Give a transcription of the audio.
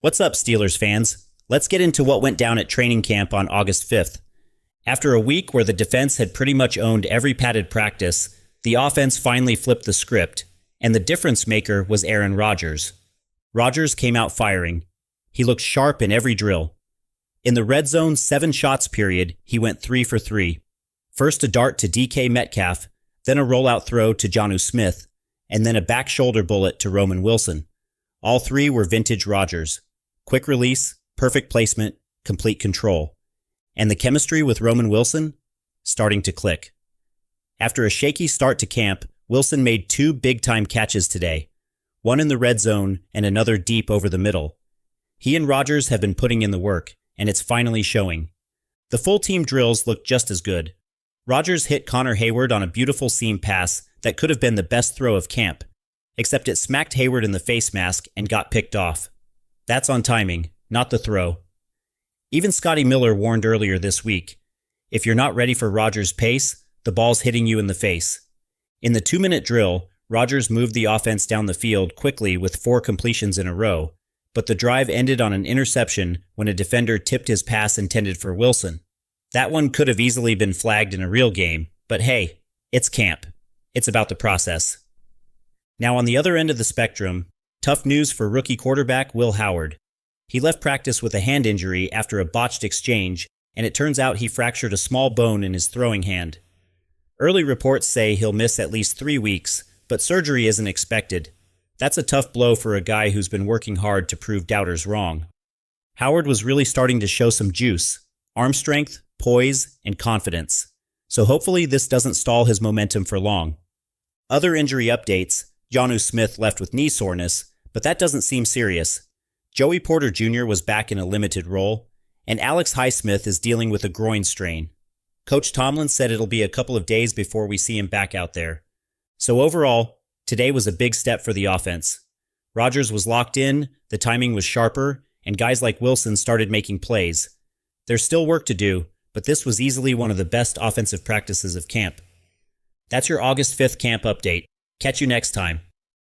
What's up, Steelers fans? Let's get into what went down at training camp on August 5th. After a week where the defense had pretty much owned every padded practice, the offense finally flipped the script, and the difference maker was Aaron Rodgers. Rodgers came out firing. He looked sharp in every drill. In the red zone 7 shots period, he went 3 for 3. First a dart to DK Metcalf, then a rollout throw to Jonnu Smith, and then a back shoulder bullet to Roman Wilson. All 3 were vintage Rodgers. Quick release, perfect placement, complete control. And the chemistry with Roman Wilson? Starting to click. After a shaky start to camp, Wilson made 2 big-time catches today. One in the red zone and another deep over the middle. He and Rodgers have been putting in the work, and it's finally showing. The full team drills look just as good. Rodgers hit Connor Hayward on a beautiful seam pass that could have been the best throw of camp, except it smacked Hayward in the face mask and got picked off. That's on timing, not the throw. Even Scotty Miller warned earlier this week, if you're not ready for Rodgers' pace, the ball's hitting you in the face. In the 2-minute drill, Rodgers moved the offense down the field quickly with 4 completions in a row, but the drive ended on an interception when a defender tipped his pass intended for Wilson. That one could have easily been flagged in a real game, but hey, it's camp. It's about the process. Now on the other end of the spectrum, tough news for rookie quarterback Will Howard. He left practice with a hand injury after a botched exchange, and it turns out he fractured a small bone in his throwing hand. Early reports say he'll miss at least 3 weeks, but surgery isn't expected. That's a tough blow for a guy who's been working hard to prove doubters wrong. Howard was really starting to show some juice, arm strength, poise, and confidence. So hopefully this doesn't stall his momentum for long. Other injury updates: Jonnu Smith left with knee soreness, but that doesn't seem serious. Joey Porter Jr. was back in a limited role, and Alex Highsmith is dealing with a groin strain. Coach Tomlin said it'll be a couple of days before we see him back out there. So overall, today was a big step for the offense. Rodgers was locked in, the timing was sharper, and guys like Wilson started making plays. There's still work to do, but this was easily one of the best offensive practices of camp. That's your August 5th camp update. Catch you next time.